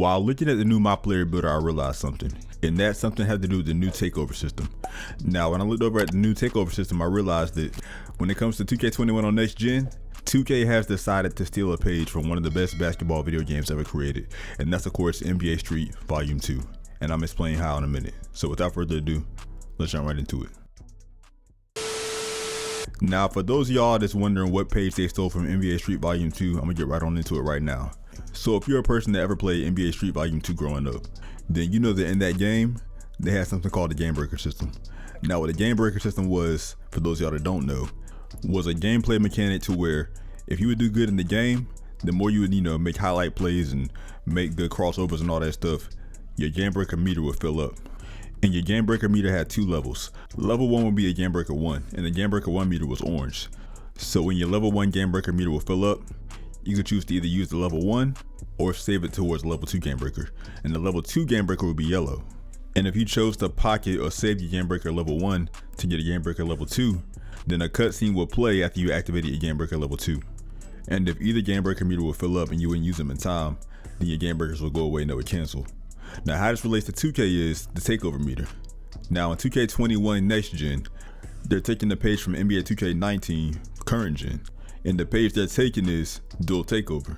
While looking at the new My Player Builder, I realized something, and that something had to do with the new Takeover system. Now, when I looked over at the new Takeover system, I realized that when it comes to 2K21 on next gen, 2K has decided to steal a page from one of the best basketball video games ever created, and that's of course NBA Street Volume 2, and I'm explaining how in a minute. So without further ado, let's jump right into it. Now, for those of y'all that's wondering what page they stole from NBA Street Volume 2, I'm gonna get right on into it right now. So if you're a person that ever played NBA Street Volume 2 growing up, then you know that in that game, they had something called the Gamebreaker System. Now, what the Gamebreaker System was, for those of y'all that don't know, was a gameplay mechanic to where if you would do good in the game, the more you would, make highlight plays and make good crossovers and all that stuff, your Gamebreaker meter would fill up. And your Gamebreaker meter had two levels. Level 1 would be a Gamebreaker 1, and the Gamebreaker 1 meter was orange. So when your level 1 Gamebreaker meter will fill up, you can choose to either use the level 1 or save it towards level 2 Gamebreaker. And the level 2 Gamebreaker will be yellow. And if you chose to pocket or save your Gamebreaker level 1 to get a Gamebreaker level 2, then a cutscene will play after you activated your Gamebreaker level 2. And if either Gamebreaker meter will fill up and you wouldn't use them in time, then your Gamebreakers will go away and they would cancel. Now, how this relates to 2K is the Takeover Meter. Now in 2K21 next gen, they're taking the page from NBA 2K19 current gen, and the page they're taking is dual takeover.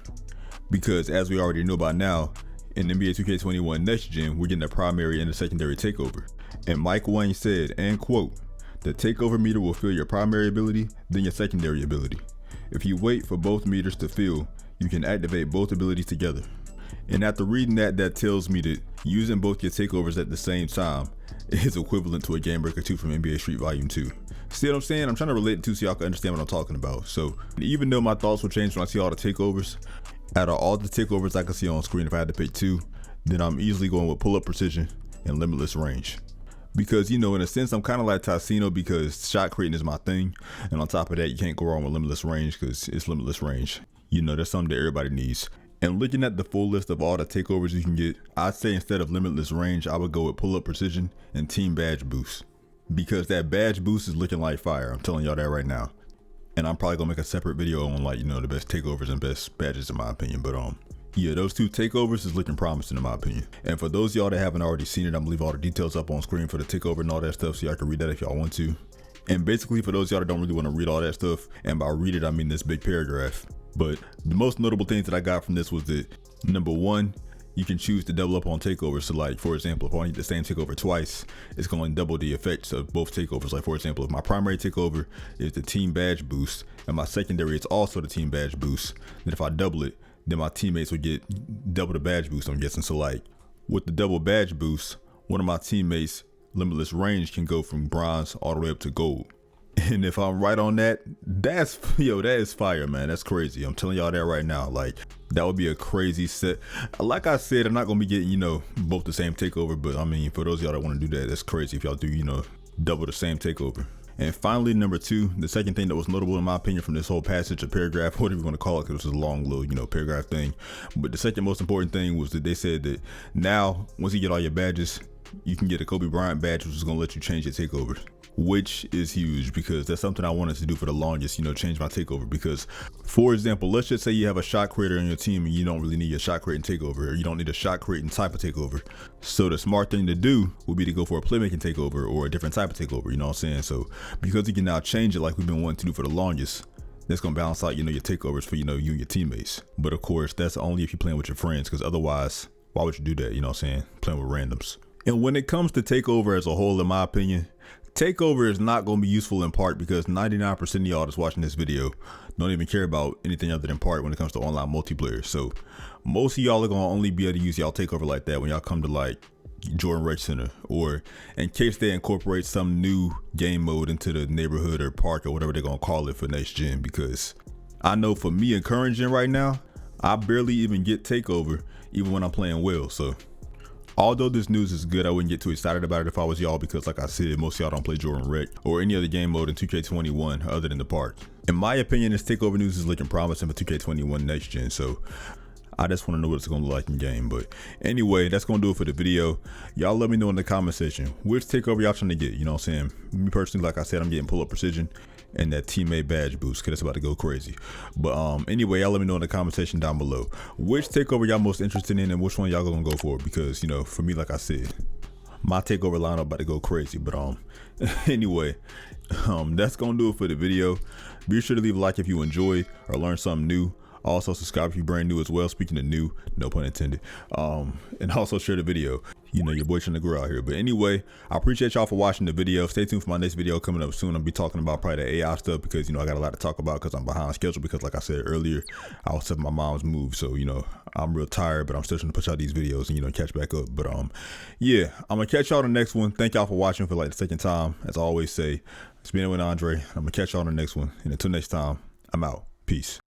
Because as we already know by now, in NBA 2K21 next gen, we're getting a primary and a secondary takeover. And Mike Wayne said, and quote, "The takeover meter will fill your primary ability, then your secondary ability. If you wait for both meters to fill, you can activate both abilities together." And after reading that tells me that using both your takeovers at the same time is equivalent to a Gamebreaker 2 from NBA Street Volume 2. See what I'm saying? I'm trying to relate it to so y'all can understand what I'm talking about. So even though my thoughts will change when I see all the takeovers, out of all the takeovers I can see on screen, if I had to pick two, then I'm easily going with pull-up precision and limitless range. Because, in a sense, I'm kind of like Tassino because shot creating is my thing. And on top of that, you can't go wrong with limitless range because it's limitless range. That's something that everybody needs. And looking at the full list of all the takeovers you can get, I'd say instead of limitless range, I would go with pull-up precision and team badge boost. Because that badge boost is looking like fire. I'm telling y'all that right now. And I'm probably gonna make a separate video on the best takeovers and best badges in my opinion. But yeah, those two takeovers is looking promising in my opinion. And for those of y'all that haven't already seen it, I'm gonna leave all the details up on screen for the takeover and all that stuff so y'all can read that if y'all want to. And basically for those of y'all that don't really want to read all that stuff, and by read it I mean this big paragraph. But the most notable things that I got from this was that number one, you can choose to double up on takeovers. So like, for example, if I need the same takeover twice, it's going to double the effects of both takeovers. Like for example, if my primary takeover is the team badge boost and my secondary is also the team badge boost, then if I double it, then my teammates would get double the badge boost, I'm guessing. So like with the double badge boost, one of my teammates' limitless range can go from bronze all the way up to gold. And if I'm right on that, that is fire, man. That's crazy. I'm telling y'all that right now. Like, that would be a crazy set. Like I said, I'm not gonna be getting, both the same takeover, but I mean, for those of y'all that want to do that, that's crazy if y'all do, double the same takeover. And finally, number two, the second thing that was notable in my opinion from this whole passage or paragraph, whatever you want to call it, because it was a long little, paragraph thing. But the second most important thing was that they said that now, once you get all your badges, you can get a Kobe Bryant badge, which is gonna let you change your takeovers. Which is huge because that's something I wanted to do for the longest, change my takeover. Because for example, let's just say you have a shot creator on your team and you don't really need a shot creating takeover, or you don't need a shot creating type of takeover. So the smart thing to do would be to go for a playmaking takeover or a different type of takeover, you know what I'm saying? So because you can now change it like we've been wanting to do for the longest, that's gonna balance out, your takeovers for, you and your teammates. But of course, that's only if you're playing with your friends, because otherwise, why would you do that? You know what I'm saying? Playing with randoms. And when it comes to takeover as a whole, in my opinion, takeover is not going to be useful in part because 99% of y'all that's watching this video don't even care about anything other than part when it comes to online multiplayer. So most of y'all are going to only be able to use y'all takeover like that when y'all come to like Jordan Rec Center, or in case they incorporate some new game mode into the neighborhood or park or whatever they're going to call it for next gen. Because I know for me in current gen right now, I barely even get takeover even when I'm playing well. So although this news is good, I wouldn't get too excited about it if I was y'all, because like I said, most of y'all don't play Jordan Rec or any other game mode in 2K21 other than the park. In my opinion, this takeover news is looking promising for 2K21 next gen, so I just want to know what it's going to look like in game. But anyway, that's going to do it for the video. Y'all let me know in the comment section which takeover y'all trying to get, you know what I'm saying? Me personally, like I said, I'm getting pull-up precision. and that teammate badge boost, because it's about to go crazy. But anyway, y'all let me know in the comment section down below which takeover y'all most interested in and which one y'all gonna go for, because, you know, for me, like I said, my takeover lineup about to go crazy. But anyway, that's gonna do it for the video. Be sure to leave a like if you enjoyed or learned something new. Also subscribe if you're brand new as well, speaking of new, no pun intended. And also share the video. You know, your boy trying to grow out here. But anyway, I appreciate y'all for watching the video. Stay tuned for my next video coming up soon. I'll be talking about probably the AI stuff, because, you know, I got a lot to talk about because I'm behind schedule, because like I said earlier, I was helping my mom's move. So, you know, I'm real tired, but I'm still trying to push out these videos and, you know, catch back up. But yeah, I'm gonna catch y'all on the next one. Thank y'all for watching for like the second time. As I always say, it's been with Andre. I'm gonna catch y'all on the next one. And until next time, I'm out. Peace.